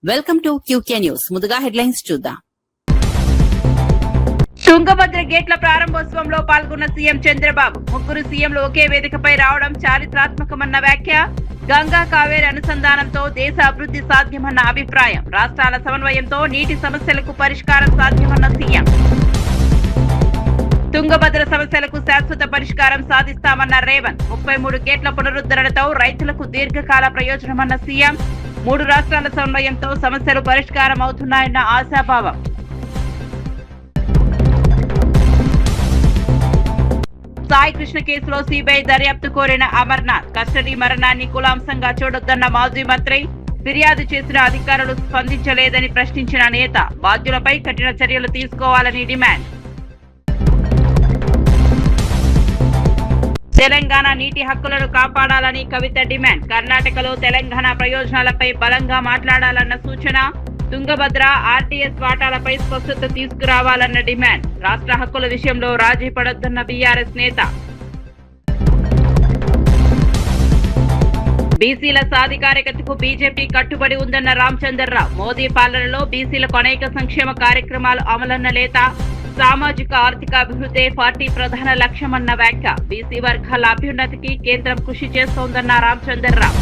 Welcome to QK news. ముందుగా headlines చూద్దాం. తుంగభద్ర గేట్ల ప్రారంభోత్సవంలో పాల్గొన్న సీఎం చంద్రబాబు. ముగ్గురు సీఎంలు ఒకే వేదికపై రావడం చారిత్రాత్మకమన్న వ్యాఖ్య. గంగా కావేరి అనుసంధానంతో దేశ అభివృద్ధి సాధ్యమన్న అభిప్రాయం. రాష్ట్రాల సమన్వయంతో నీటి సమస్యలకు పరిష్కారం సాధ్యమన్న సీఎం. తుంగభద్ర సమస్యలకు శాశ్వత పరిష్కారం సాధిస్తామన్న రేవంత్. 33 గేట్ల పునరుద్ధరణతో రైతులకు దీర్ఘకాల ప్రయోజనమన్న సీఎం. 3 రాష్ట్రాల సమన్వయంతో సమస్యలు పరిష్కారం అవుతున్నాయన్న ఆశాభావం. సాయి కృష్ణ కేసులో సిబిఐ దర్యాప్తు కోరిన అమర్నాథ్. కస్టడీ మరణాన్ని కులాంశంగా చూడొద్దన్న మాజీ మంత్రి. ఫిర్యాదు చేసిన అధికారులు స్పందించలేదని ప్రశ్నించిన నేత. బాధ్యులపై కఠిన చర్యలు తీసుకోవాలని డిమాండ్. తెలంగాణ నీటి హక్కులను కాపాడాలని కవిత డిమాండ్. కర్ణాటకలో తెలంగాణ ప్రయోజనాలపై బలంగా మాట్లాడాలన్న సూచన. తుంగభద్ర ఆర్టీఎస్ వాటాలపై స్పష్టత తీసుకురావాలన్న డిమాండ్. రాష్ట్ర హక్కుల విషయంలో రాజీ పడొద్దన్న బీఆర్ఎస్ నేత. బీసీల సాధికారికతకు బీజేపీ కట్టుబడి ఉందన్న రామచంద్రరావు. మోదీ పాలనలో బీసీలకు అనేక సంక్షేమ కార్యక్రమాలు అమలన్న నేత. సామాజిక ఆర్థిక అభివృద్ధి పార్టీ ప్రధాన లక్ష్యమన్న వ్యాఖ్య. బీసీ వర్గాల అభ్యున్నతికి కేంద్రం కృషి చేస్తోందన్న రామచంద్రరావు.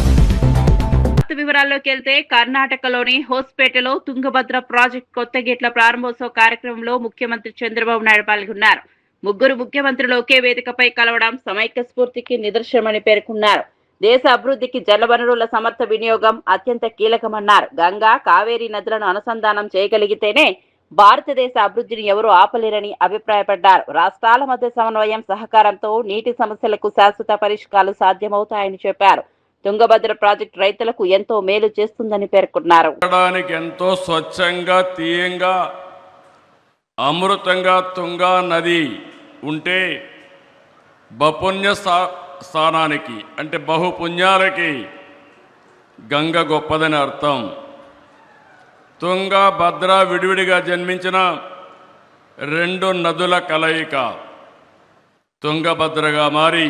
వివరాల్లోకి వెళ్తే కర్ణాటకలోని హోస్పేటలో తుంగభద్ర ప్రాజెక్టు కొత్త గేట్ల ప్రారంభోత్సవ కార్యక్రమంలో ముఖ్యమంత్రి చంద్రబాబు నాయుడు పాల్గొన్నారు. ముగ్గురు ముఖ్యమంత్రులు ఒకే వేదికపై కలవడం సమైక్య స్ఫూర్తికి నిదర్శనమని పేర్కొన్నారు. దేశ అభివృద్ధికి జలవనరుల సమర్థ వినియోగం అత్యంత కీలకమన్నారు. గంగా కావేరీ నదులను అనుసంధానం చేయగలిగితేనే భారతదేశ అభివృద్ధిని ఎవరూ ఆపలేరని అభిప్రాయపడ్డారు. రాష్ట్రాల మధ్య సమన్వయం సహకారంతో నీటి సమస్యలకు శాశ్వత పరిష్కారాలు సాధ్యమవుతాయని చెప్పారు. తుంగభద్ర ప్రాజెక్టు రైతులకు ఎంతో మేలు చేస్తుందని పేర్కొన్నారు. ఎంతో స్వచ్ఛంగా తీయంగా అమృతంగా తుంగా నది ఉంటే బపుణ్య స్థానానికి అంటే బహుపుణ్యాలకి గంగ గొప్పదని అర్థం. తుంగ భద్ర విడివిడిగా జన్మించిన 2 నదుల కలయిక తుంగభద్రగా మారి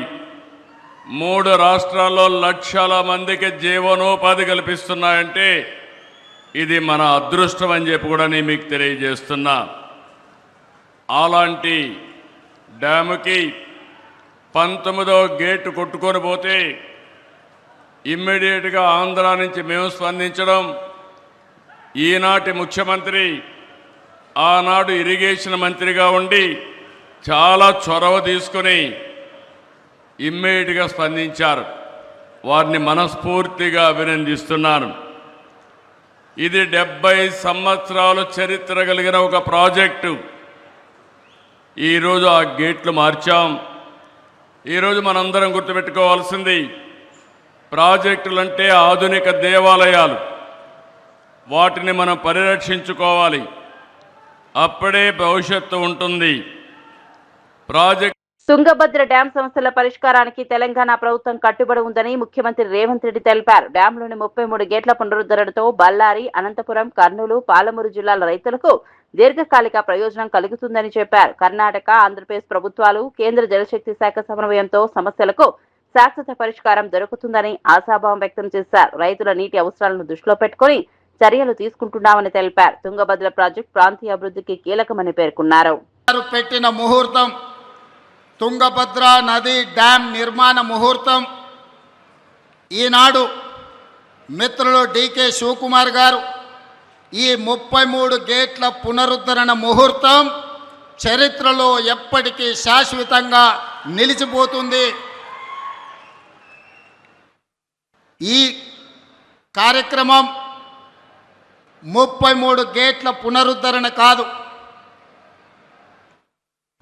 3 రాష్ట్రాల్లో లక్షల మందికి జీవనోపాధి కల్పిస్తున్నాయంటే ఇది మన అదృష్టం అని చెప్పి కూడా నేను మీకు తెలియజేస్తున్నా. అలాంటి డ్యాముకి 19వ గేటు కొట్టుకొని పోతే ఇమ్మీడియట్గా ఆంధ్ర నుంచి మేము స్పందించడం. ఈనాటి ముఖ్యమంత్రి ఆనాడు ఇరిగేషన్ మంత్రిగా ఉండి చాలా చొరవ తీసుకుని ఇమ్మీడియట్గా స్పందించారు. వారిని మనస్ఫూర్తిగా అభినందిస్తున్నాను. ఇది 70 సంవత్సరాలు చరిత్ర కలిగిన ఒక ప్రాజెక్టు. ఈరోజు ఆ గేట్లు మార్చాం. ఈరోజు మనందరం గుర్తుపెట్టుకోవాల్సింది ప్రాజెక్టులంటే ఆధునిక దేవాలయాలు. వాటిని మనం పరిరక్షించుకోవాలి. అప్పుడే భవిష్యత్తు ఉంటుంది. ప్రాజెక్ట్ తుంగభద్ర డ్యాం సమస్యల పరిష్కారానికి తెలంగాణ ప్రభుత్వం కట్టుబడి ఉందని ముఖ్యమంత్రి రేవంత్ రెడ్డి తెలిపారు. డ్యాంలోని 33 గేట్ల పునరుద్ధరణతో బళ్ళారి, అనంతపురం, కర్నూలు, పాలమూరు జిల్లాల రైతులకు దీర్ఘకాలిక ప్రయోజనం కలుగుతుందని చెప్పారు. కర్ణాటక, ఆంధ్రప్రదేశ్ ప్రభుత్వాలు కేంద్ర జలశక్తి శాఖ సమన్వయంతో సమస్యలకు శాశ్వత పరిష్కారం దొరుకుతుందని ఆశాభావం వ్యక్తం చేశారు. రైతుల నీటి అవసరాలను దృష్టిలో పెట్టుకుని చర్యలు తీసుకుంటున్నామని తెలిపారు. తుంగభద్ర ప్రాజెక్టు ప్రాంతీయ అభివృద్ధికి కీలకమని పేర్కొన్నారు. పెట్టిన ముహూర్తం తుంగభద్ర నది డ్యాం నిర్మాణ ముహూర్తం. ఈనాడు మిత్రులు డికే శివకుమార్ గారు ఈ 33 గేట్ల పునరుద్ధరణ ముహూర్తం చరిత్రలో ఎప్పటికీ శాశ్వతంగా నిలిచిపోతుంది. ఈ కార్యక్రమం 33 గేట్ల పునరుద్ధరణ కాదు.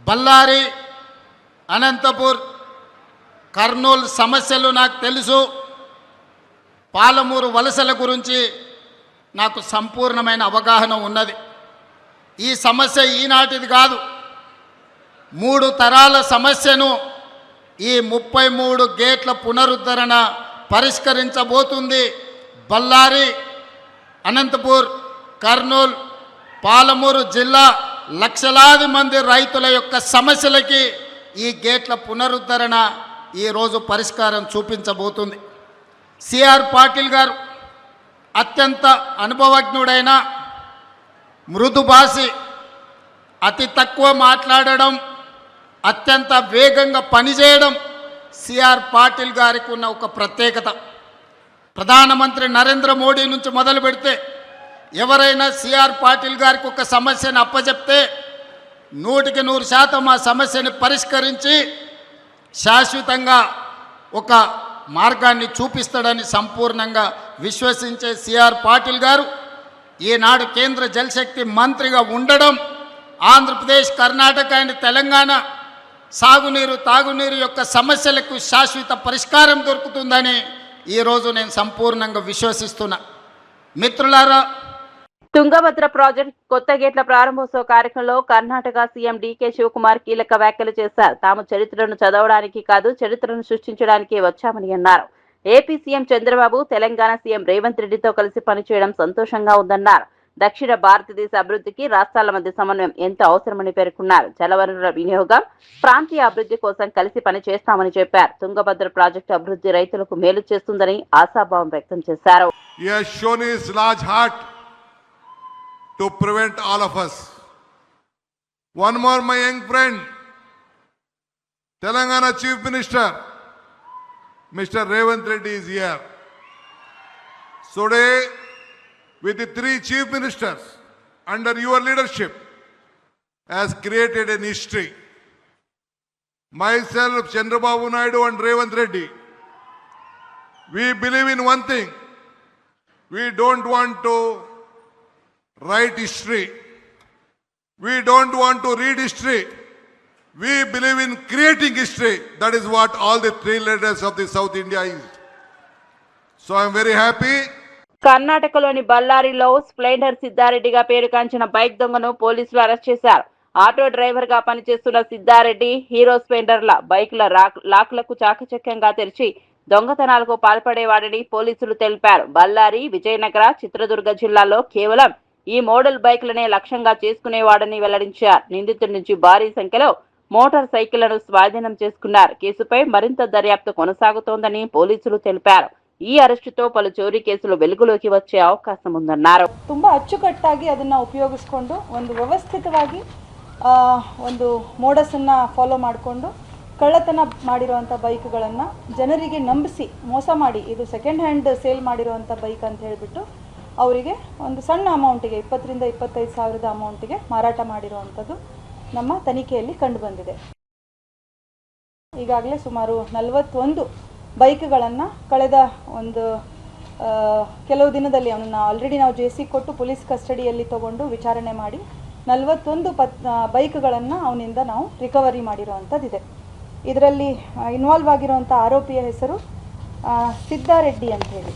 బళ్ళారి, అనంతపూర్, కర్నూలు సమస్యలు నాకు తెలుసు. పాలమూరు వలసల గురించి నాకు సంపూర్ణమైన అవగాహన ఉన్నది. ఈ సమస్య ఈనాటిది కాదు. 3 తరాల సమస్యను ఈ 33 గేట్ల పునరుద్ధరణ పరిష్కరించబోతుంది. బళ్ళారి, అనంతపూర్, కర్నూలు, పాలమూరు జిల్లా లక్షలాది మంది రైతుల యొక్క సమస్యలకి ఈ గేట్ల పునరుద్ధరణ ఈరోజు పరిష్కారం చూపించబోతుంది. సిఆర్ పాటిల్ గారు అత్యంత అనుభవజ్ఞుడైన, మృదుభాషి, అతి తక్కువ మాట్లాడడం, అత్యంత వేగంగా పనిచేయడం సిఆర్ పాటిల్ గారికి ఉన్న ఒక ప్రత్యేకత. ప్రధానమంత్రి నరేంద్ర మోడీ నుంచి మొదలు పెడితే ఎవరైనా సిఆర్ పాటిల్ గారికి ఒక సమస్యను అప్పచెప్తే 100% ఆ సమస్యని పరిష్కరించి శాశ్వతంగా ఒక మార్గాన్ని చూపిస్తాడని సంపూర్ణంగా విశ్వసించే సిఆర్ పాటిల్ గారు ఈనాడు కేంద్ర జలశక్తి మంత్రిగా ఉండడం, ఆంధ్రప్రదేశ్, కర్ణాటక అండ్ తెలంగాణ సాగునీరు, తాగునీరు యొక్క సమస్యలకు శాశ్వత పరిష్కారం దొరుకుతుందని ఈరోజు నేను సంపూర్ణంగా విశ్వసిస్తున్నా. మిత్రులారా, తుంగభద్ర ప్రాజెక్ట్ కొత్త గేట్ల ప్రారంభోత్సవ కార్యక్రమంలో కర్ణాటక సీఎం డీకే శివకుమార్ కీలక వ్యాఖ్యలు చేశారు. తాము చరిత్రను చదవడానికి కాదు, చరిత్రను సృష్టించడానికి వచ్చామని అన్నారు. AP CM Chandrababu Telangana CM Revanth రెడ్డితో కలిసి పనిచేయడం సంతోషంగా ఉందన్నారు. దక్షిణ భారతదేశ అభివృద్ధికి రాష్ట్రాల మధ్య సమన్వయం ఎంతో అవసరమని పేర్కొన్నారు. జలవనరుల వినియోగం, ప్రాంతీయ అభివృద్ధి కోసం కలిసి పనిచేస్తామని చెప్పారు. తుంగభద్ర ప్రాజెక్టు అభివృద్ధి రైతులకు మేలు చేస్తుందని ఆశాభావం వ్యక్తం చేశారు. To prevent all of us. One more, my young friend, Telangana Chief Minister, Mr. Revanth Reddy is here. Today, with the 3 Chief Ministers, under your leadership, has created an history. Myself, Chandrababu Naidu and Revanth Reddy, we believe in one thing. We don't want to write history. We don't want to read history. We believe in creating history. That is what all the 3 leaders of the South India is. So I am very happy. కర్ణాటకలోని బళ్ళారిలో Splendor సిద్ధారెడ్డిగా పేరుగాంచిన bike దొంగను పోలీసులు arrest చేశారు. Auto driver గా పనిచేస్తున్న Siddha Reddy hero స్ప్లెండర్ల బైకుల లాక్లకు చాకచక్యంగా తెరిచి దొంగతనాలకు పాల్పడేవాడని పోలీసులు తెలిపారు. బళ్ళారి, విజయనగర, చిత్రదుర్గ జిల్లాల్లో కేవలం ఈ మోడల్ బైకులనే లక్ష్యంగా చేసుకునేవాడని వెల్లడించారు. నిందితుడి నుంచి భారీ సంఖ్యలో మోటార్ సైకిళ్లను స్వాధీనం చేసుకున్నారు. కేసుపై మరింత దర్యాప్తు కొనసాగుతోందని పోలీసులు తెలిపారు. ಈ ಅರೆಸ್ಟ್తో ಪಲು ಚೋರಿ ಕೇಸುలు వెలుగులోకి వచ్చే అవకాశం ఉందన్నారు. ತುಂಬಾ ಅಚ್ಚುಕಟ್ಟಾಗಿ ಅದನ್ನ ಉಪಯೋಗಿಸಿಕೊಂಡು ಒಂದು ವ್ಯವಸ್ಥಿತವಾಗಿ ಒಂದು ಮೋಡಸ್ ಅನ್ನು ಫಾಲೋ ಮಾಡಿಕೊಂಡು ಕಳ್ಳತನ ಮಾಡಿರುವಂತ ಬೈಕ್ಗಳನ್ನು ಜನರಿಗೆ ನಂಬಿಸಿ ಮೋಸ ಮಾಡಿ ಇದು ಸೆಕೆಂಡ್ ಹ್ಯಾಂಡ್ ಸೇಲ್ ಮಾಡಿರುವಂತ ಬೈಕ್ ಅಂತ ಹೇಳಿಬಿಟ್ಟು ಅವರಿಗೆ ಒಂದು ಸಣ್ಣ ಅಮೌಂಟಿಗೆ 20 ರಿಂದ 25 ಸಾವಿರದ ಅಮೌಂಟಿಗೆ ಮಾರಾಟ ಮಾಡಿರುವಂತದ್ದು ನಮ್ಮ ತನಿಖೆಯಲ್ಲಿ ಕಂಡು ಬಂದಿದೆ. ಈಗಾಗಲೇ ಸುಮಾರು 41 ಬೈಕ್ಗಳನ್ನು ಕಳೆದ ಒಂದು ಕೆಲವು ದಿನದಲ್ಲಿ ಅವನನ್ನು ಆಲ್ರೆಡಿ ನಾವು ಜೆಸಿ ಕೊಟ್ಟು ಪೊಲೀಸ್ ಕಸ್ಟಡಿಯಲ್ಲಿ ತಗೊಂಡು ವಿಚಾರಣೆ ಮಾಡಿ 41 ಬೈಕ್ಗಳನ್ನು ಅವನಿಂದ ನಾವು ರಿಕವರಿ ಮಾಡಿರುವಂಥದ್ದಿದೆ. ಇದರಲ್ಲಿ ಇನ್ವಾಲ್ವ್ ಆಗಿರುವಂಥ ಆರೋಪಿಯ ಹೆಸರು ಸಿದ್ದಾರೆಡ್ಡಿ ಅಂತ ಹೇಳಿ.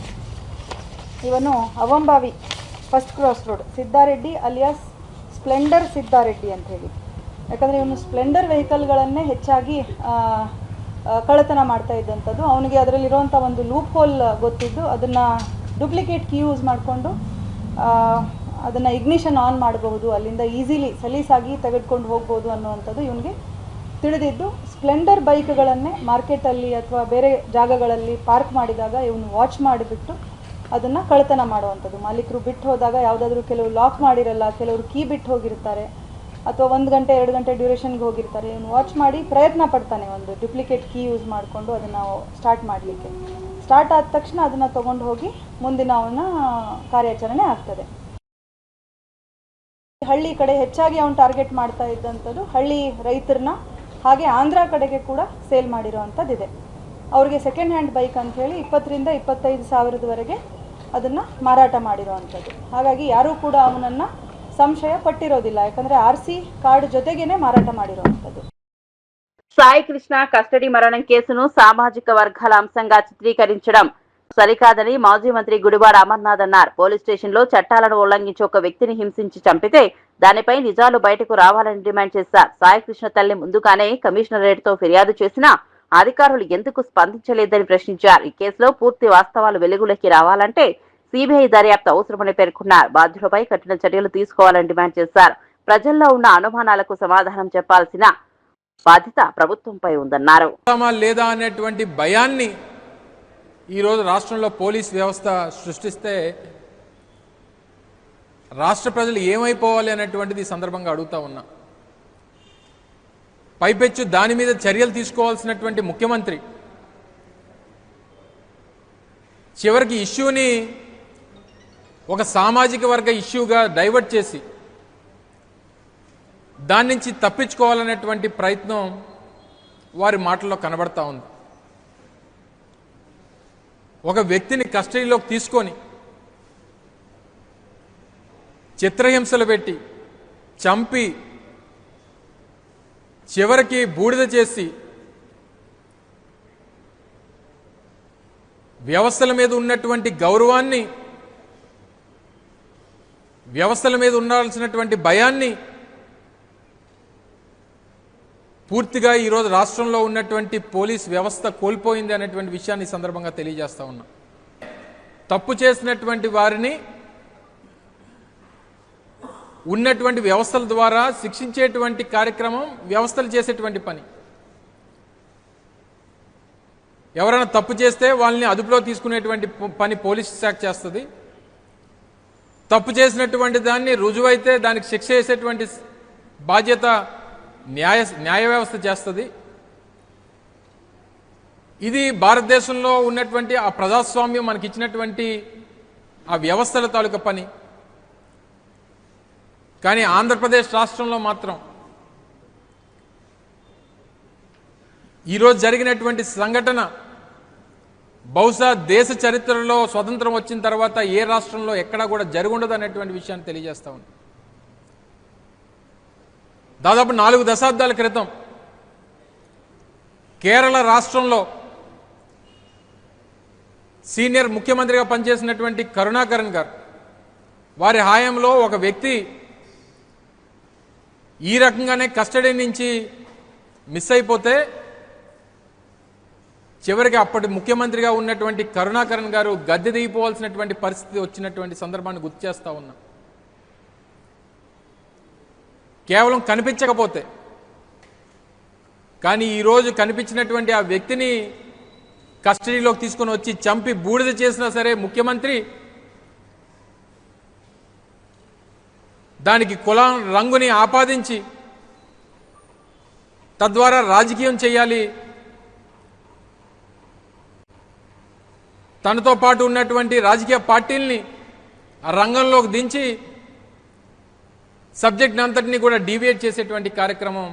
ಇವನು Avambavi first cross road Siddareddy alias Splendor Siddareddy ಅಂತ ಹೇಳಿ. ಯಾಕಂದರೆ ಇವನು ಸ್ಪ್ಲೆಂಡರ್ ವೆಹಿಕಲ್ಗಳನ್ನೇ ಹೆಚ್ಚಾಗಿ ಕಳ್ಳತನ ಮಾಡ್ತಾ ಇದ್ದಂಥದ್ದು. ಅವನಿಗೆ ಅದರಲ್ಲಿರುವಂಥ ಒಂದು ಲೂಪ್ ಹೋಲ್ ಗೊತ್ತಿದ್ದು ಅದನ್ನು ಡೂಪ್ಲಿಕೇಟ್ ಕೀ ಯೂಸ್ ಮಾಡಿಕೊಂಡು ಅದನ್ನು ಇಗ್ನಿಷನ್ ಆನ್ ಮಾಡಬಹುದು, ಅಲ್ಲಿಂದ ಈಸಿಲಿ ಸಲೀಸಾಗಿ ತೆಗೆದುಕೊಂಡು ಹೋಗ್ಬೋದು ಅನ್ನುವಂಥದ್ದು ಇವನಿಗೆ ತಿಳಿದಿದ್ದು. ಸ್ಪ್ಲೆಂಡರ್ ಬೈಕ್ಗಳನ್ನೇ ಮಾರ್ಕೆಟಲ್ಲಿ ಅಥವಾ ಬೇರೆ ಜಾಗಗಳಲ್ಲಿ ಪಾರ್ಕ್ ಮಾಡಿದಾಗ ಇವನು ವಾಚ್ ಮಾಡಿಬಿಟ್ಟು ಅದನ್ನು ಕಳ್ಳತನ ಮಾಡುವಂಥದ್ದು. ಮಾಲೀಕರು ಬಿಟ್ಟು ಹೋದಾಗ ಯಾವುದಾದ್ರೂ ಕೆಲವು ಲಾಕ್ ಮಾಡಿರಲ್ಲ, ಕೆಲವರು ಕೀ ಬಿಟ್ಟು ಹೋಗಿರ್ತಾರೆ ಅಥವಾ 1 ಗಂಟೆ 2 ಗಂಟೆ ಡ್ಯೂರೇಷನ್ಗೆ ಹೋಗಿರ್ತಾರೆ. ಇವನು ವಾಚ್ ಮಾಡಿ ಪ್ರಯತ್ನ ಪಡ್ತಾನೆ ಒಂದು ಡ್ಯೂಪ್ಲಿಕೇಟ್ ಕೀ ಯೂಸ್ ಮಾಡಿಕೊಂಡು ಅದನ್ನು ಸ್ಟಾರ್ಟ್ ಮಾಡಲಿಕ್ಕೆ. ಸ್ಟಾರ್ಟ್ ಆದ ತಕ್ಷಣ ಅದನ್ನು ತೊಗೊಂಡು ಹೋಗಿ ಮುಂದಿನ ಅವನ ಕಾರ್ಯಾಚರಣೆ ಆಗ್ತದೆ. ಹಳ್ಳಿ ಕಡೆ ಹೆಚ್ಚಾಗಿ ಅವನು ಟಾರ್ಗೆಟ್ ಮಾಡ್ತಾ ಇದ್ದಂಥದ್ದು ಹಳ್ಳಿ ರೈತರನ್ನ, ಹಾಗೆ ಆಂಧ್ರ ಕಡೆಗೆ ಕೂಡ ಸೇಲ್ ಮಾಡಿರೋವಂಥದ್ದಿದೆ. ಅವರಿಗೆ ಸೆಕೆಂಡ್ ಹ್ಯಾಂಡ್ ಬೈಕ್ ಅಂಥೇಳಿ 20 ರಿಂದ 25 ಸಾವಿರದವರೆಗೆ ಅದನ್ನು ಮಾರಾಟ ಮಾಡಿರೋವಂಥದ್ದು. ಹಾಗಾಗಿ ಯಾರೂ ಕೂಡ ಅವನನ್ನು ಸಂಶಯ ಪಟ್ಟಿರೋದಿಲ್ಲ, ಯಾಕಂದರೆ RC ಕಾರ್ಡ್ ಜೊತೆಗೇನೆ ಮಾರಾಟ ಮಾಡಿರೋವಂಥದ್ದು. సాయి కృష్ణ కస్టడీ మరణం కేసును సామాజిక వర్గాల అంశంగా చిత్రీకరించడం సరికాదని మాజీ మంత్రి గుడివాడ అమర్నాథ్ అన్నారు. పోలీస్ స్టేషన్లో చట్టాలను ఉల్లంఘించి ఒక వ్యక్తిని హింసించి చంపితే దానిపై నిజాలు బయటకు రావాలని డిమాండ్ చేశారు. సాయి కృష్ణ తల్లి ముందుగానే కమిషనరేట్తో ఫిర్యాదు చేసినా అధికారులు ఎందుకు స్పందించలేదని ప్రశ్నించారు. ఈ కేసులో పూర్తి వాస్తవాలు వెలుగులోకి రావాలంటే సిబిఐ దర్యాప్తు అవసరమని పేర్కొన్నారు. బాధ్యులపై కఠిన చర్యలు తీసుకోవాలని డిమాండ్ చేశారు. ప్రజల్లో ఉన్న అనుమానాలకు సమాధానం చెప్పాల్సిన బాధ్యత ప్రభుత్వంపై ఉందన్నారు. లేదా అనేటువంటి భయాన్ని ఈరోజు రాష్ట్రంలో పోలీస్ వ్యవస్థ సృష్టిస్తే రాష్ట్ర ప్రజలు ఏమైపోవాలి అనేటువంటిది ఈ సందర్భంగా అడుగుతా ఉన్నా. పైపెచ్చు దాని మీద చర్యలు తీసుకోవాల్సినటువంటి ముఖ్యమంత్రి చివరికి ఇష్యూని ఒక సామాజిక వర్గ ఇష్యూగా డైవర్ట్ చేసి దాని నుంచి తప్పించుకోవాలనేటువంటి ప్రయత్నం వారి మాటల్లో కనబడతా ఉంది. ఒక వ్యక్తిని కస్టడీలోకి తీసుకొని చిత్రహింసలు పెట్టి చంపి చివరికి బూడిద చేసి వ్యవస్థల మీద ఉన్నటువంటి గౌరవాన్ని, వ్యవస్థల మీద ఉండాల్సినటువంటి భయాన్ని పూర్తిగా ఈరోజు రాష్ట్రంలో ఉన్నటువంటి పోలీస్ వ్యవస్థ కోల్పోయింది అనేటువంటి విషయాన్ని ఈ సందర్భంగా తెలియజేస్తా ఉన్నా. తప్పు చేసినటువంటి వారిని ఉన్నటువంటి వ్యవస్థల ద్వారా శిక్షించేటువంటి కార్యక్రమం వ్యవస్థలు చేసేటువంటి పని. ఎవరైనా తప్పు చేస్తే వాళ్ళని అదుపులో తీసుకునేటువంటి పని పోలీస్ శాఖ చేస్తుంది. తప్పు చేసినటువంటి దాన్ని రుజువైతే దానికి శిక్ష చేసేటువంటి బాధ్యత న్యాయ వ్యవస్థ చేస్తుంది. ఇది భారతదేశంలో ఉన్నటువంటి ఆ ప్రజాస్వామ్యం మనకి ఇచ్చినటువంటి ఆ వ్యవస్థల తాలూకా పని. కానీ ఆంధ్రప్రదేశ్ రాష్ట్రంలో మాత్రం ఈరోజు జరిగినటువంటి సంఘటన బహుశా దేశ చరిత్రలో స్వతంత్రం వచ్చిన తర్వాత ఏ రాష్ట్రంలో ఎక్కడా కూడా జరుగుండదు అనేటువంటి విషయాన్ని తెలియజేస్తా ఉంది. దాదాపు 4 దశాబ్దాల క్రితం కేరళ రాష్ట్రంలో సీనియర్ ముఖ్యమంత్రిగా పనిచేసినటువంటి కరుణాకరన్ గారు వారి హయాంలో ఒక వ్యక్తి ఈ రకంగానే కస్టడీ నుంచి మిస్ అయిపోతే చివరికి అప్పటి ముఖ్యమంత్రిగా ఉన్నటువంటి కరుణాకరన్ గారు గద్దె దిగిపోవాల్సినటువంటి పరిస్థితి వచ్చినటువంటి సందర్భాన్ని గుర్తు చేస్తా ఉన్నా. కేవలం కనిపించకపోతే, కానీ ఈరోజు కనిపించినటువంటి ఆ వ్యక్తిని కస్టడీలోకి తీసుకొని వచ్చి చంపి బూడిద చేసినా సరే ముఖ్యమంత్రి దానికి కులం రంగుని ఆపాదించి తద్వారా రాజకీయం చేయాలి, తనతో పాటు ఉన్నటువంటి రాజకీయ పార్టీల్ని ఆ రంగంలోకి దించి సబ్జెక్ట్ అంతటిని కూడా డీవియేట్ చేసేటువంటి కార్యక్రమం.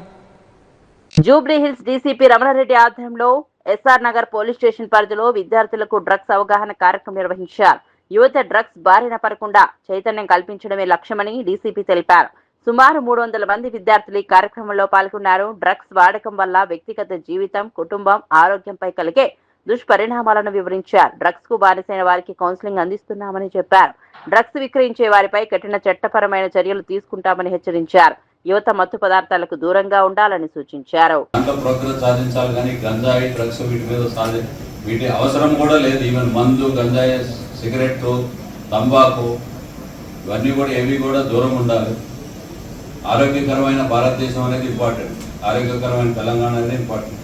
జూబ్లీ హిల్స్ డీసీపీ రమణారెడ్డి ఆధ్వర్యంలో ఎస్ఆర్ నగర్ పోలీస్ స్టేషన్ పరిధిలో విద్యార్థులకు డ్రగ్స్ అవగాహన కార్యక్రమం నిర్వహించారు. యువత డ్రగ్స్ బారిన పడకుండా చైతన్యం కల్పించడమే లక్ష్యమని డీసీపీ తెలిపారు. సుమారు 300 మంది విద్యార్థులు ఈ కార్యక్రమంలో పాల్గొన్నారు. డ్రగ్స్ వాడకం వల్ల వ్యక్తిగత జీవితం, కుటుంబం, ఆరోగ్యంపై కలిగే దుష్పరిణామాలను వివరించారు. డ్రగ్స్ కు బానిసైన వారికి కౌన్సిలింగ్ అందిస్తున్నామని చెప్పారు. డ్రగ్స్ విక్రయించే వారిపై కఠిన చట్టపరమైన చర్యలు తీసుకుంటామని హెచ్చరించారు. యువత మత్తు పదార్థాలకు దూరంగా ఉండాలని సూచించారు. సాధించాలి కానీ గంజాయి, డ్రగ్స్ వీటి అవసరం కూడా లేదు. ఈవెన్ మందు, గంజాయి, సిగరెట్, తంబాకు ఇవన్నీ కూడా ఏవి కూడా దూరం ఉండాలి. ఆరోగ్యకరమైన భారతదేశం అనేది ఇంపార్టెంట్, ఆరోగ్యకరమైన తెలంగాణ అనేది ఇంపార్టెంట్.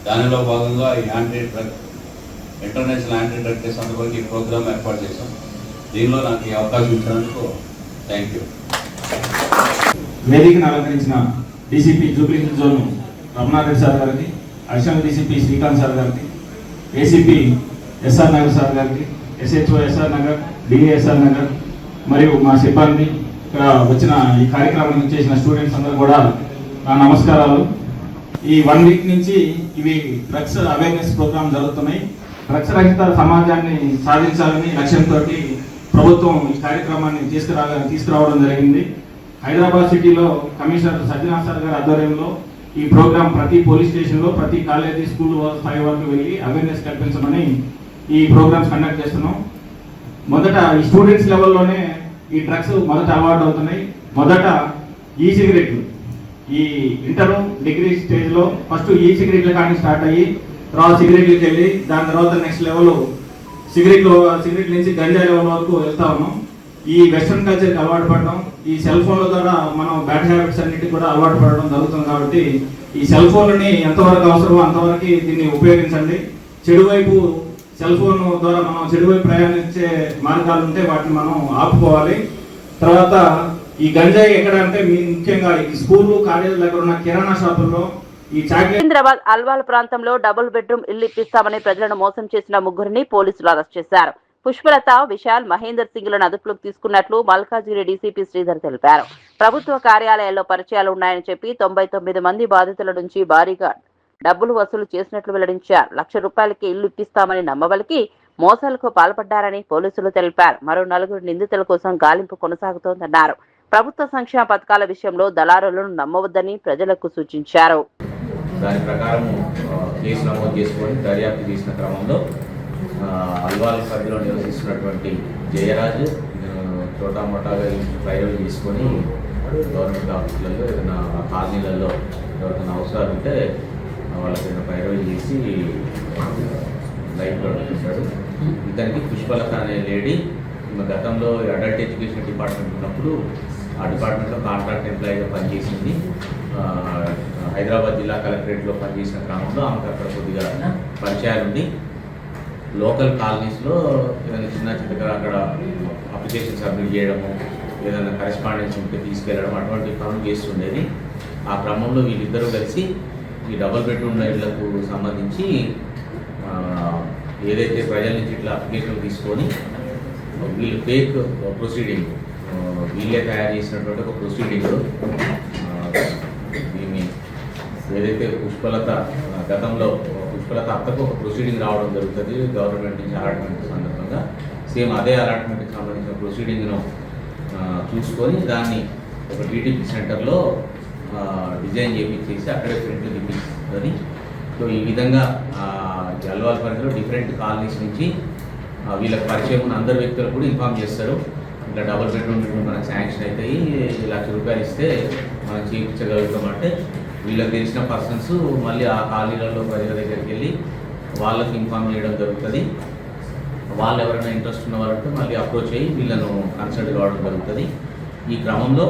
దానిలో భాగంగా ఈ ఇంటర్నేషనల్ యాంటీ డ్రగ్ డే సందర్భంగా ఈ ప్రోగ్రామ్ ఏర్పాటు చేశాం. దీనిలో నాకు ఈ అవకాశం ఇచ్చినందుకు థ్యాంక్ యూ. వేదికను అలంకరించిన DCP Jubilee Hills zone Ramanareddy sir గారికి, అడిషనల్ డీసీపీ శ్రీకాంత్ సార్ గారికి, ఏసీపీ ఎస్ఆర్ నగర్ సార్ గారికి, SHO SR Nagar, DASR Nagar మరియు మా సిబ్బంది, ఇక్కడ వచ్చిన ఈ కార్యక్రమానికి చేసిన స్టూడెంట్స్ అందరూ కూడా నా నమస్కారాలు. ఈ 1 వీక్ నుంచి ఇవి డ్రగ్స్ అవేర్నెస్ ప్రోగ్రామ్ జరుగుతున్నాయి. డ్రగ్స్ రహిత సమాజాన్ని సాధించాలని లక్ష్యంతో ప్రభుత్వం ఈ కార్యక్రమాన్ని తీసుకురావడం జరిగింది. హైదరాబాద్ సిటీలో కమిషనర్ సజ్జనాథ్ సార్ గారి ఆధ్వర్యంలో ఈ ప్రోగ్రామ్ ప్రతి పోలీస్ స్టేషన్లో, ప్రతి కాలేజీ, స్కూల్ స్థాయి వరకు వెళ్ళి అవేర్నెస్ కల్పించమని ఈ ప్రోగ్రామ్స్ కండక్ట్ చేస్తున్నాం. మొదట ఈ స్టూడెంట్స్ లెవెల్లోనే ఈ డ్రగ్స్ మొదట అవార్డు అవుతున్నాయి. మొదట ఈ సిగరెట్లు, ఈ ఇంటర్ డిగ్రీ స్టేజ్లో ఫస్ట్ ఈ సిగరెట్లు కానీ స్టార్ట్ అయ్యి తర్వాత సిగరెట్లకి వెళ్ళి దాని తర్వాత నెక్స్ట్ లెవెల్ సిగరెట్ నుంచి గంజా లెవెల్ వరకు వెళ్తా ఉన్నాం. ఈ వెస్ట్రన్ కల్చర్కి అలవాటు పడడం, ఈ సెల్ ఫోన్ల ద్వారా మనం బ్యాడ్ హ్యాబిట్స్ అన్నిటికీ కూడా అలవాటు పడడం జరుగుతుంది. కాబట్టి ఈ సెల్ ఫోన్లని ఎంతవరకు అవసరమో అంతవరకు దీన్ని ఉపయోగించండి. చెడువైపు సెల్ ఫోన్ ద్వారా మనం చెడువైపు ప్రయాణించే మార్గాలు ఉంటే వాటిని మనం ఆపుకోవాలి. తర్వాత ఈ గంజాయి ఎక్కడ అంటే ముఖ్యంగా ఈ స్కూళ్ళు కాలేజీల దగ్గర ఉన్న కిరాణా షాపుల్లో ఈ చాక్లెట్. సికింద్రాబాద్ అల్వాల్ ప్రాంతంలో డబుల్ బెడ్రూమ్ ఇల్లు ఇప్పిస్తామని ప్రజలను మోసం చేసిన ముగ్గురిని పోలీసులు అరెస్ట్ చేశారు. పుష్పలత, విశాల్, మహేందర్ సింగ్లను అదుపులోకి తీసుకున్నట్లు మల్కాజిగిరి డీసీపీ శ్రీధర్ తెలిపారు. ప్రభుత్వ కార్యాలయాల్లో పరిచయాలు ఉన్నాయని చెప్పి 99 మంది బాధితుల నుంచి భారీగా డబ్బులు వసూలు చేసినట్లు వెల్లడించారు. ₹1,00,000కి ఇల్లు ఇప్పిస్తామని నమ్మబలికి మోసాలకు పాల్పడ్డారని పోలీసులు తెలిపారు. మరో 4 నిందితుల కోసం గాలింపు కొనసాగుతోందన్నారు. ప్రభుత్వ సంక్షేమ పథకాల విషయంలో దళారులను నమ్మవద్దని ప్రజలకు సూచించారు. దాని ప్రకారం కేసు నమోదు చేసుకొని దర్యాప్తు చేసిన క్రమంలో అల్వాల్ పరిధిలో నివసిస్తున్నటువంటి జయరాజ్ చోటామోటాగా పైరవి చేసుకొని గవర్నమెంట్ ఆఫీసులలో ఏదైనా కాలనీలలో ఎవరికైనా అవసరాలు ఉంటే వాళ్ళకి ఏదైనా పైరవి చేసి లైఫ్లో నడిపిస్తాడు. ఇతనికి పుష్పలత అనే లేడీ గతంలో అడల్ట్ ఎడ్యుకేషన్ డిపార్ట్మెంట్ ఉన్నప్పుడు ఆ డిపార్ట్మెంట్లో కాంట్రాక్ట్ ఎంప్లాయీగా పనిచేసింది. హైదరాబాద్ జిల్లా కలెక్టరేట్లో పనిచేసిన క్రమంలో ఆమెకు అక్కడ కొద్దిగా పరిచయాలు ఉంది. లోకల్ కాలనీస్లో ఏదైనా చిన్న అక్కడ అప్లికేషన్ సబ్మిట్ చేయడము, ఏదైనా కరెస్పాండెన్స్ ఉంటే తీసుకెళ్ళడం అటువంటి పనులు చేస్తుండేది. ఆ క్రమంలో వీళ్ళిద్దరూ కలిసి ఈ డబుల్ బెడ్రూమ్ ఇళ్లకు సంబంధించి ఏదైతే ప్రజల నుంచి ఇట్లా అప్లికేషన్లు తీసుకొని వీళ్ళు ఫేక్ ప్రొసీడింగ్ వీళ్ళే తయారు చేసినటువంటి ఒక ప్రొసీడింగ్ దీన్ని ఏదైతే పుష్పలత గతంలో పుష్పలత అత్తకు ఒక ప్రొసీడింగ్ రావడం జరుగుతుంది గవర్నమెంట్ నుంచి అలాట్మెంట్ సందర్భంగా. సేమ్ అదే అలాట్మెంట్కి సంబంధించిన ప్రొసీడింగ్ను చూసుకొని దాన్ని ఒక టీటీపీ సెంటర్లో డిజైన్ చేయించేసి అక్కడే ప్రింట్లు తీపించుకొని సో ఈ విధంగా అల్వాల్ పరిధిలో డిఫరెంట్ కాలనీస్ నుంచి వీళ్ళకి పరిచయం ఉన్న అందరు వ్యక్తులు కూడా ఇన్ఫార్మ్ చేస్తారు. ఇంకా డబుల్ బెడ్రూమ్ మనకు శాంక్షన్ అవుతాయి, ₹1,00,000 ఇస్తే మనం చేయించగలుగుతామంటే వీళ్ళకి తెలిసిన పర్సన్స్ మళ్ళీ ఆ కాలనీలలో ప్రజల దగ్గరికి వెళ్ళి వాళ్ళకి ఇన్ఫార్మ్ చేయడం జరుగుతుంది. వాళ్ళు ఎవరైనా ఇంట్రెస్ట్ ఉన్న వాళ్ళంటే మళ్ళీ అప్రోచ్ అయ్యి వీళ్ళను కన్సల్ట్ కావడం జరుగుతుంది. ఈ క్రమంలో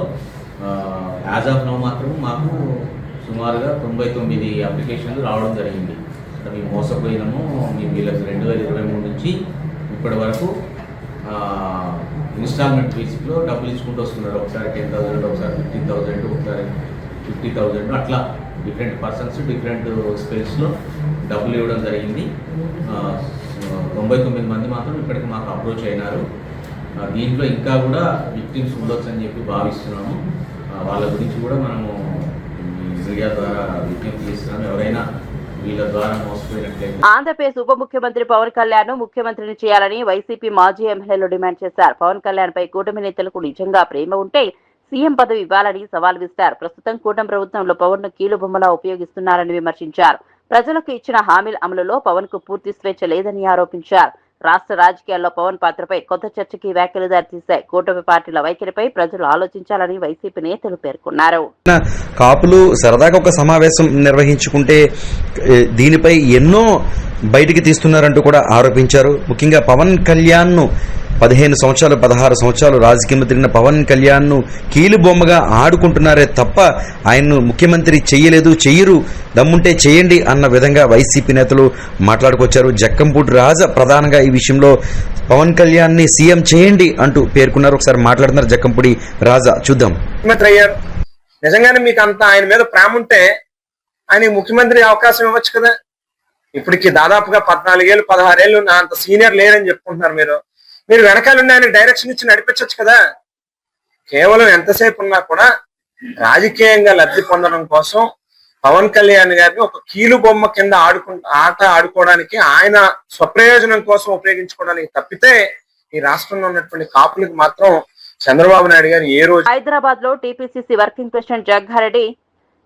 యాజ్ ఆఫ్ నౌ మాత్రం మాకు సుమారుగా 99 అప్లికేషన్లు రావడం జరిగింది. మేము మోసపోయినాము. మేము వీళ్ళకి 2023 నుంచి ఇప్పటి వరకు ఇన్స్టాల్మెంట్ బేసిక్లో డబ్బులు ఇచ్చుకుంటూ వస్తున్నారు. ఒకసారి 10,000, ఒకసారి 15,000, ఒకసారి 50,000 అట్లా డిఫరెంట్ పర్సన్స్ డిఫరెంట్ స్పేస్లో డబ్బులు ఇవ్వడం జరిగింది. 99 మంది మాత్రం ఇప్పటికి మాకు అప్రోచ్ అయినారు. దీంట్లో ఇంకా కూడా విక్టిమ్స్ ఉండొచ్చు అని చెప్పి భావిస్తున్నాము. వాళ్ళ గురించి కూడా మనము మీడియా ద్వారా విజ్ఞప్తి చేస్తున్నాము. ఎవరైనా వీళ్ళ ద్వారా మోసపోయినట్లయితే ఆంధ్రప్రదేశ్ ఉప ముఖ్యమంత్రి పవన్ కళ్యాణ్ ముఖ్యమంత్రిని చేయాలని వైసీపీ మాజీ ఎమ్మెల్యేలు డిమాండ్ చేశారు. పవన్ కళ్యాణ్ పై కూటమి నేతలకు నిజంగా ప్రేమ ఉంటే సీఎం పదవి ఇవ్వాలని సవాల్ విసిరారు. ప్రస్తుతం కూటమి ప్రభుత్వంలో పవన్ ను కీలుబొమ్మలా ఉపయోగిస్తున్నారని విమర్శించారు. ప్రజలకు ఇచ్చిన హామీల అమలులో పవన్ కు పూర్తి స్వేచ్ఛ లేదని ఆరోపించారు. రాష్ట్ర రాజకీయాల్లో పవన్ పాత్రపై కొత్త చర్చకి వ్యాఖ్యలు దారితీశాయి. కూటమి పార్టీల వైఖరిపై ప్రజలు ఆలోచించాలని వైసీపీ నేతలు పేర్కొన్నారు. కాపులు సరదాగా ఒక సమావేశం నిర్వహించుకుంటే దీనిపై ఎన్నో బయటికి తీస్తున్నారంటూ కూడా ఆరోపించారు. ముఖ్యంగా పవన్ కళ్యాణ్ ను 15 సంవత్సరాలు 16 సంవత్సరాలు రాజకీయం తిరిగిన పవన్ కళ్యాణ్ ను కీలుబొమ్మగా ఆడుకుంటున్నారే తప్ప ఆయన్ను ముఖ్యమంత్రి చెయ్యలేదు, చెయ్యరు, దమ్ముంటే చేయండి అన్న విధంగా వైసీపీ నేతలు మాట్లాడుకొచ్చారు. జక్కంపూడి రాజా ప్రధానంగా ఈ విషయంలో పవన్ కళ్యాణ్ ని సీఎం చేయండి అంటూ పేర్కొన్నారు. ఒకసారి మాట్లాడుతున్నారు జక్కంపూడి రాజా, చూద్దాం. నిజంగానే మీకు అంత ఆయన మీద ప్రేమ ఉంటే ఆయన ముఖ్యమంత్రి అవకాశం ఇవ్వచ్చు కదా. ఇప్పటికి దాదాపుగా 14 ఏళ్ళు 16 ఏళ్ళు నా అంత సీనియర్ లేరని చెప్పుకుంటున్నారు. మీరు వెనకాలండి ఆయన డైరెక్షన్ ఇచ్చి నడిపించవచ్చు కదా. కేవలం ఎంతసేపు ఉన్నా కూడా రాజకీయంగా లబ్ధి పొందడం కోసం పవన్ కళ్యాణ్ గారిని ఒక కీలు బొమ్మ కింద ఆట ఆడుకోవడానికి ఆయన స్వప్రయోజనం కోసం ఉపయోగించుకోవడానికి తప్పితే ఈ రాష్ట్రంలో ఉన్నటువంటి కాపులకు మాత్రం చంద్రబాబు నాయుడు గారు ఏ రోజు. హైదరాబాద్ లో TPCC working president Jaggareddy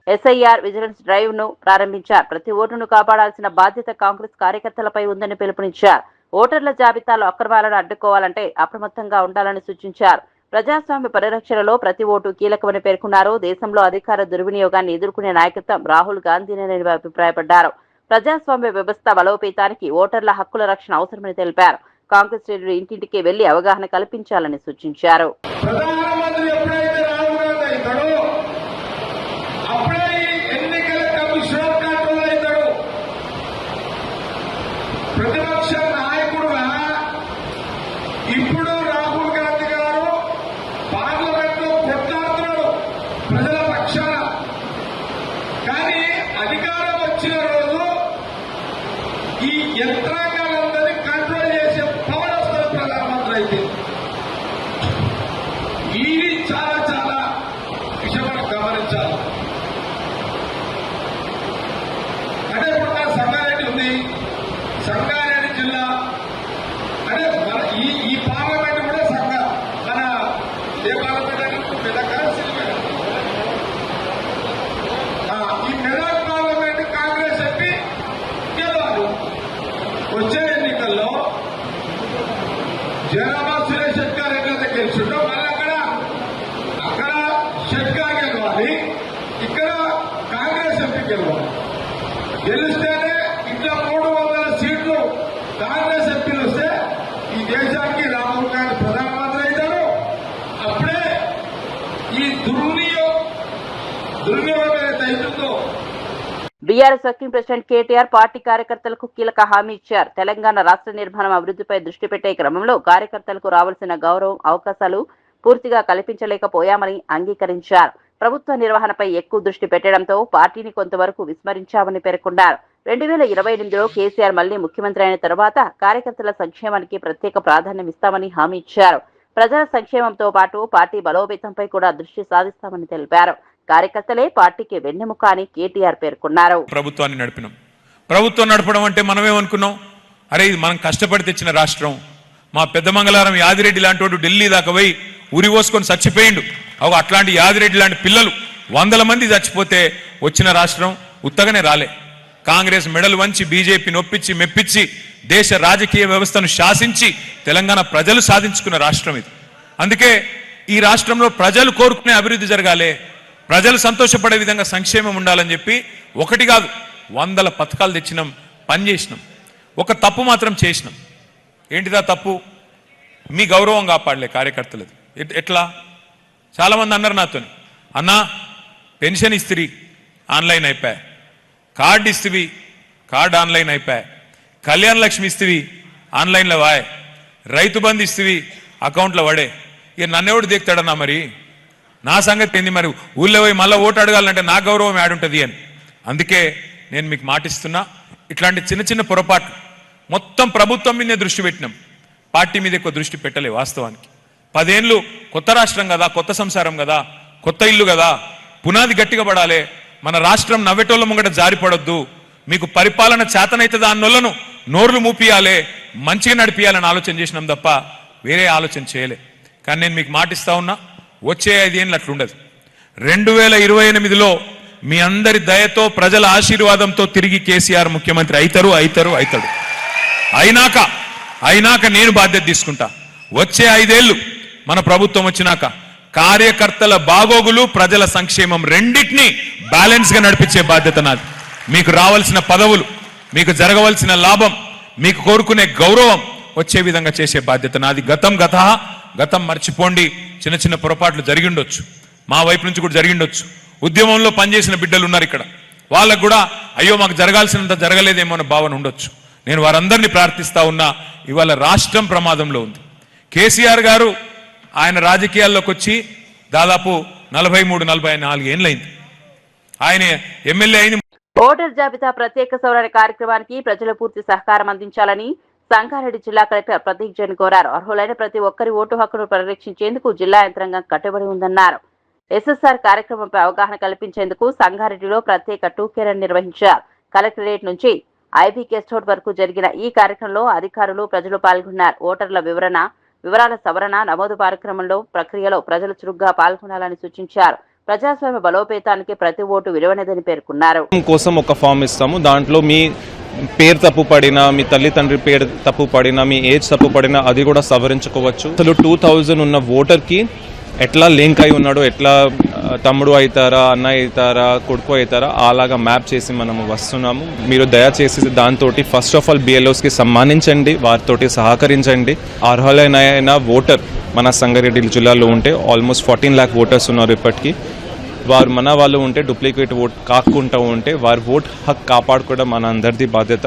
SIR vigilance drive ను ప్రారంభించారు. ప్రతి ఓటును కాపాడాల్సిన బాధ్యత కాంగ్రెస్ కార్యకర్తలపై ఉందని పిలుపునిచ్చారు. ఓటర్ల జాబితాలో అక్రమాలను అడ్డుకోవాలంటే అప్రమత్తంగా ఉండాలని సూచించారు. ప్రజాస్వామ్య పరిరక్షణలో ప్రతి ఓటు కీలకమని పేర్కొన్నారు. దేశంలో అధికార దుర్వినియోగాన్ని ఎదుర్కొనే నాయకత్వం రాహుల్ గాంధీని అభిప్రాయపడ్డారు. ప్రజాస్వామ్య వ్యవస్థ బలోపేతానికి ఓటర్ల హక్కుల రక్షణ అవసరమని తెలిపారు. కాంగ్రెస్ శ్రేణులు ఇంటింటికి వెళ్లి అవగాహన కల్పించాలని సూచించారు. ఇప్పుడు రాహుల్ గాంధీ గారు యంత్రాంగాలందరినీ కంట్రోల్ చేసే పవర్ వస్తుంది ప్రధానమంత్రి అయితే. ఇది చాలా చాలా విషయం మనం గమనించాలి. అంటే ఇప్పుడు మన సంగారెడ్డి ఉంది, సంగారెడ్డి జిల్లా అంటే మన ఈ పార్లమెంట్ కూడా మన ఏ పార్లమెంట్ అంటే మెదక్ ఈ మెదక్ పార్లమెంట్ కాంగ్రెస్ చెప్పి గెలవాలి. వచ్చే ఎన్నికల్లో జనాభా సురేష్ షెట్కార్ ఎట్లయితే గెలిచిండో మళ్ళీ అక్కడ షెట్కార్ గెలవాలి, ఇక్కడ కాంగ్రెస్ ఎంపీ గెలవాలి. గెలిస్తేనే ఇట్లా 300 సీట్లు కాంగ్రెస్ ఎంపీలు వస్తే ఈ దేశానికి రాహుల్ గాంధీ ప్రధానమంత్రి అవుతారు. అప్పుడే ఈ దుర్వినియోగం ఏదైతే అవుతుందో. BRS working president KTR party కార్యకర్తలకు కీలక హామీ ఇచ్చారు. తెలంగాణ రాష్ట్ర నిర్మాణం అభివృద్ధిపై దృష్టి పెట్టే క్రమంలో కార్యకర్తలకు రావాల్సిన గౌరవం, అవకాశాలు పూర్తిగా కల్పించలేకపోయామని అంగీకరించారు. ప్రభుత్వ నిర్వహణపై ఎక్కువ దృష్టి పెట్టడంతో పార్టీని కొంతవరకు విస్మరించామని పేర్కొన్నారు. 2028లో కేసీఆర్ మళ్లీ ముఖ్యమంత్రి అయిన తర్వాత కార్యకర్తల సంక్షేమానికి ప్రత్యేక ప్రాధాన్యం ఇస్తామని హామీ ఇచ్చారు. ప్రజల సంక్షేమంతో పాటు పార్టీ బలోపేతంపై కూడా దృష్టి సాధిస్తామని తెలిపారు. కార్యకర్తలే పార్టీకి వెన్నెముక అని కేటీఆర్ పేర్కొన్నారు. ప్రభుత్వాన్ని నడిపినాం. ప్రభుత్వం నడపడం అంటే మనమేమనుకున్నాం, అరే ఇది మనం కష్టపడి తెచ్చిన రాష్ట్రం. మా పెద్ద మంగళారం యాదిరెడ్డి లాంటి వాడు ఢిల్లీ దాకా పోయి ఉరి పోసుకొని చచ్చిపోయిండు. అట్లాంటి యాదిరెడ్డి లాంటి పిల్లలు 100 మంది చచ్చిపోతే వచ్చిన రాష్ట్రం ఉత్తగానే రాలే. కాంగ్రెస్ మెడలు వంచి బీజేపీ నొప్పించి మెప్పించి దేశ రాజకీయ వ్యవస్థను శాసించి తెలంగాణ ప్రజలు సాధించుకున్న రాష్ట్రం ఇది. అందుకే ఈ రాష్ట్రంలో ప్రజలు కోరుకునే అభివృద్ధి జరగాలి, ప్రజలు సంతోషపడే విధంగా సంక్షేమం ఉండాలని చెప్పి ఒకటి కాదు 100 పథకాలు తెచ్చినాం, పని చేసినాం. ఒక తప్పు మాత్రం చేసినాం. ఏంటిదా తప్పు? మీ గౌరవం కాపాడలే కార్యకర్తలది. ఎట్లా? చాలామంది అన్నారు నాతో, అన్నా పెన్షన్ ఇస్తిరి ఆన్లైన్ అయిపోయా, కార్డు ఇస్తివి కార్డు ఆన్లైన్ అయిపోయా, కళ్యాణ లక్ష్మి ఇస్తివి ఆన్లైన్లో వాయ్, రైతు బంధు ఇస్తివి అకౌంట్లో పడే. ఇక నన్నెవడు దిగుతాడన్నా? మరి నా సంగతి ఏంది? మరి ఊళ్ళో పోయి మళ్ళీ ఓటు అడగాలంటే నా గౌరవం యాడుంటుంది అని. అందుకే నేను మీకు మాటిస్తున్నా, ఇట్లాంటి చిన్న చిన్న పొరపాట్లు మొత్తం ప్రభుత్వం మీదే దృష్టి పెట్టినాం, పార్టీ మీద ఎక్కువ దృష్టి పెట్టలే. వాస్తవానికి 10 ఏళ్ళు కొత్త రాష్ట్రం కదా, కొత్త సంసారం కదా, కొత్త ఇల్లు కదా, పునాది గట్టిగా పడాలి. మన రాష్ట్రం నవ్వెటోళ్ళ ముంగట జారిపడొద్దు. మీకు పరిపాలన చేతనైతే దాన్నోళ్ళను నోర్లు మూపియాలే, మంచిగా నడిపియాలని ఆలోచన చేసినాం తప్ప వేరే ఆలోచన చేయలే. కానీ నేను మీకు మాటిస్తా ఉన్నా, వచ్చే 5 ఏళ్ళు అట్లుండదు. 2028లో మీ అందరి దయతో ప్రజల ఆశీర్వాదంతో తిరిగి కేసీఆర్ ముఖ్యమంత్రి అవుతారు. అయినాక నేను బాధ్యత తీసుకుంటా. వచ్చే 5 ఏళ్ళు మన ప్రభుత్వం వచ్చినాక కార్యకర్తల బాగోగులు, ప్రజల సంక్షేమం రెండింటినీ బ్యాలెన్స్ గా నడిపించే బాధ్యత నాది. మీకు రావాల్సిన పదవులు, మీకు జరగవలసిన లాభం, మీకు కోరుకునే గౌరవం వచ్చే విధంగా చేసే బాధ్యత నాది. గతం మర్చిపోండి. చిన్న చిన్న పొరపాట్లు జరిగిండొచ్చు, మా వైపు నుంచి కూడా జరిగిండొచ్చు. ఉద్యమంలో పనిచేసిన బిడ్డలు ఉన్నారు ఇక్కడ, వాళ్ళకు కూడా అయ్యో మాకు జరగాల్సినంత జరగలేదేమో అనే భావన ఉండొచ్చు. నేను వారందరినీ ప్రార్థిస్తా ఉన్నా. ఇవాళ రాష్ట్రం ప్రమాదంలో ఉంది. కేసీఆర్ గారు ఆయన రాజకీయాల్లోకి వచ్చి దాదాపు 43-44 ఏళ్ళైంది. ఆయన ఎమ్మెల్యే అయింది. ఓటర్ జాబితా ప్రత్యేక సవరణ కార్యక్రమానికి ప్రజలు పూర్తి సహకారం అందించాలని సంగారెడ్డి జిల్లా కలెక్టర్ ప్రతీక్ జైన్ కోరారు. అర్హులైన ప్రతి ఒక్కరి ఓటు హక్కును పరిరక్షించేందుకు జిల్లా యంత్రాంగం కట్టుబడి ఉందన్నారు. ఎస్ఎస్ఆర్ కార్యక్రమంపై అవగాహన కల్పించేందుకు సంగారెడ్డిలో ప్రత్యేక టూకే రన్ నిర్వహించారు. కలెక్టరేట్ నుంచి ఐబీ గెస్ట్ హౌస్ వరకు జరిగిన ఈ కార్యక్రమంలో అధికారులు, ప్రజలు పాల్గొన్నారు. ఓటర్ల వివరాల సవరణ, నమోదు కార్యక్రమంలో ప్రక్రియలో ప్రజలు చురుగ్గా పాల్గొనాలని సూచించారు. ప్రజాస్వామ్య బలోపేతానికి ప్రతి ఓటు విలువైనదని పేర్కొన్నారు. కోసం ఒక ఫామ్ ఇస్తాము. దాంట్లో మీ పేరు తప్పు పడినా, మీ తల్లిదండ్రి పేరు తప్పు పడినా, మీ ఏజ్ తప్పు పడినా అది కూడా సవరించుకోవచ్చు. అసలు 2000 ఉన్న ఓటర్కి ఎట్లా లింక్ అయి ఉన్నాడో, ఎట్లా తమ్ముడు అవుతారా, అన్నయ్య అవుతారా, కొడుకు అవుతారా, అలాగా మ్యాప్ చేసి మనము వస్తున్నాము. మీరు దయచేసి దాంతో ఫస్ట్ ఆఫ్ ఆల్ బిఎల్ఓస్కి సమ్మానించండి, వారితోటి సహకరించండి. అర్హులైన ఓటర్ మన సంగారెడ్డి జిల్లాలో ఉంటే ఆల్మోస్ట్ 14 lakh ఓటర్స్ ఉన్నారు ఇప్పటికీ. వారు మన వాళ్ళు ఉంటే, డూప్లికేట్ ఓట్ కాకుండా ఉంటే వారి ఓట్ హక్కు కాపాడుకోవడం మన అందరిది బాధ్యత.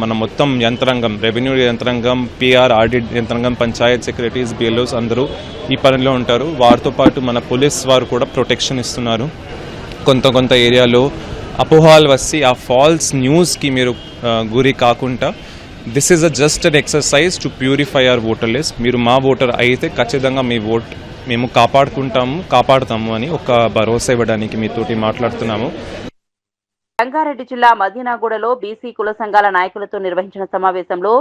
మన మొత్తం యంత్రాంగం, రెవెన్యూ యంత్రాంగం, పిఆర్, ఆడిట్ యంత్రాంగం, పంచాయత్ సెక్రటరీస్, బిఎల్ఓస్ అందరూ ఈ పనిలో ఉంటారు. వారితో పాటు మన పోలీస్ వారు కూడా ప్రొటెక్షన్ ఇస్తున్నారు. కొంత ఏరియాలో అపోహాలు వచ్చి ఆ ఫాల్స్ న్యూస్కి మీరు గురి కాకుండా this is just an exercise to purify our voter list. మీరు మా ఓటర్ అయితే ఖచ్చితంగా మీ ఓట్ మేము కాపాడుతాము అని ఒక భరోసా ఇవ్వడానికి మీతోటి మాట్లాడుతున్నాము. రంగారెడ్డి జిల్లా మదీనాగూడలో బీసీ కుల సంఘాల నాయకులతో నిర్వహించిన సమావేశంలో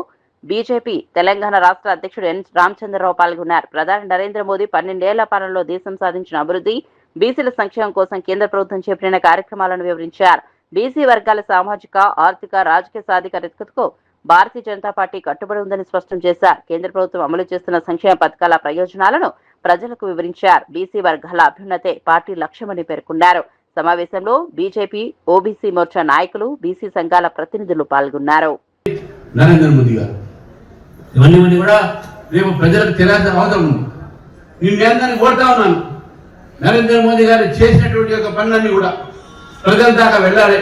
బీజేపీ తెలంగాణ రాష్ట్ర అధ్యక్షుడు ఎన్ రామచంద్రరావు పాల్గొన్నారు. ప్రధాని నరేంద్ర మోదీ 12 ఏళ్ల పాలనలో దేశం సాధించిన అభివృద్ధి, బీసీల సంక్షేమం కోసం కేంద్ర ప్రభుత్వం చేపట్టిన కార్యక్రమాలను వివరించారు. బీసీ వర్గాల సామాజిక, ఆర్థిక, రాజకీయ సాధికారతకు భారతీయ జనతా పార్టీ కట్టుబడి ఉందని స్పష్టం చేశారు. కేంద్ర ప్రభుత్వం అమలు చేస్తున్న సంక్షేమ పథకాల ప్రయోజనాలను ప్రజలకు వివరించారు. బీసీ వర్గాల అభ్యున్నతే పార్టీ లక్ష్యమని పేర్కొన్నారు. సమావేశంలో బీజేపీ, ఓబీసీ మోర్చా నాయకులు, బీసీ సంఘాల ప్రతినిధులు పాల్గొన్నారు. నరేంద్ర మోదీ గారు ఇవన్నీ కూడా రేపు ప్రజలకు తెలియాల్సిన అవసరం ఉంది. నేను కోరుతా ఉన్నాను, నరేంద్ర మోదీ గారు చేసినటువంటి యొక్క పనులన్నీ కూడా ప్రజల దాకా వెళ్ళాలి.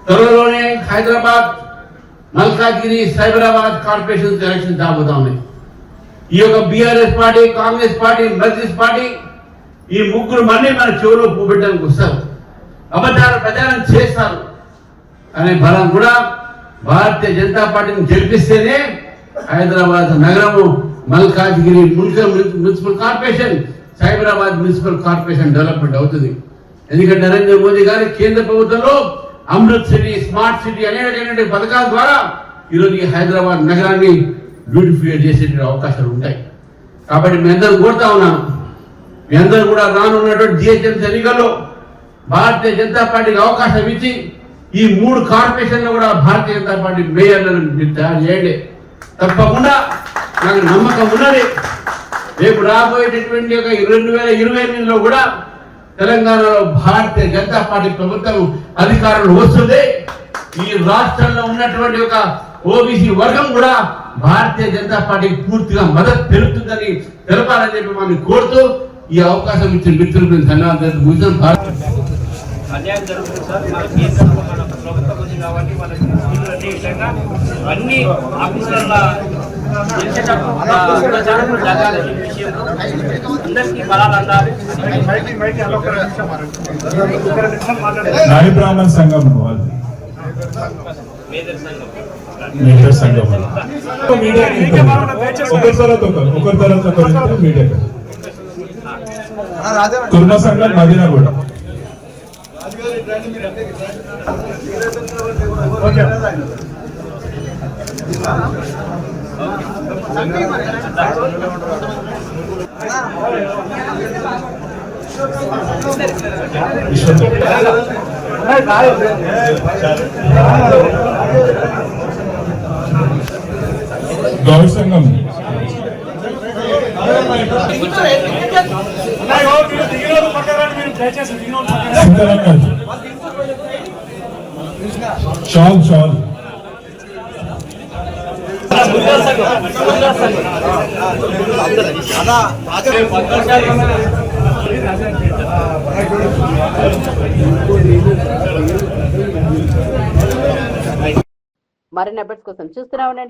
త్వరలోనే హైదరాబాద్, మల్కాజ్గిరి, సైబరాబాద్ కార్పొరేషన్ ఎలక్షన్ రాబోతా ఉన్నాయి. ఈ యొక్క BRS party, Congress party, Majlis party ఈ ముగ్గురు మళ్ళీ మన చెవులో పూపెట్టడానికి వస్తారు, అబద్ధాల ప్రచారం చేస్తారు అనే బలం కూడా భారతీయ జనతా పార్టీని గెలిపిస్తేనే హైదరాబాద్ నగరము, Malkajgiri municipal corporation, Cyberabad municipal corporation development అవుతుంది. ఎందుకంటే నరేంద్ర మోదీ గారి కేంద్ర ప్రభుత్వంలో అమృత్ సిటీ, స్మార్ట్ సిటీ అనేటువంటి పథకాల ద్వారా ఈరోజు ఈ హైదరాబాద్ నగరాన్ని బ్యూటిఫై చేసేటువంటి అవకాశాలు ఉంటాయి. కాబట్టి మీ అందరూ కోరుతా ఉన్నాను, మీ అందరూ కూడా రానున్నటువంటి జిహెచ్ఎంసీ ఎన్నికల్లో భారతీయ జనతా పార్టీకి అవకాశం ఇచ్చి ఈ 3 కార్పొరేషన్లు కూడా భారతీయ జనతా పార్టీ మేయర్లను మీరు తయారు చేయండి. తప్పకుండా నాకు నమ్మకం ఉన్నది, రేపు రాబోయేటటువంటి 2028లో కూడా తెలంగాణలో భారతీయ జనతా పార్టీ ప్రభుత్వం అధికారంలో వస్తుంది. ఈ రాష్ట్రంలో ఉన్నటువంటి ఒక ఓబీసీ వర్గం కూడా భారతీయ జనతా పార్టీకి పూర్తిగా మద్దతు తెలుపుతుందని తెలపాలని చెప్పి మనం కోరుతూ ఈ అవకాశం ఇచ్చిన మిత్రులకు ధన్యవాదాలు. అన్యాయం జరుగుతుంది సార్. మన కేంద్రంలో మన ప్రభుత్వం ఉంది కాబట్టి మన అన్ని ఆఫీసులలో గెలిచేటప్పుడు జరగాలి. ఈ విషయంలో అందరికీ బలాలు అందాలి. నాయ బ్రాహ్మణ సంఘం మేజర్ సంఘం ఒకరి తర్వాత మీడియా కుర్మ సంఘం మదీనాగూడ. గౌడ్ సంఘం షాల్ షాల్ మరిన్ని అప్డేట్స్ కోసం చూస్తూనే ఉండండి.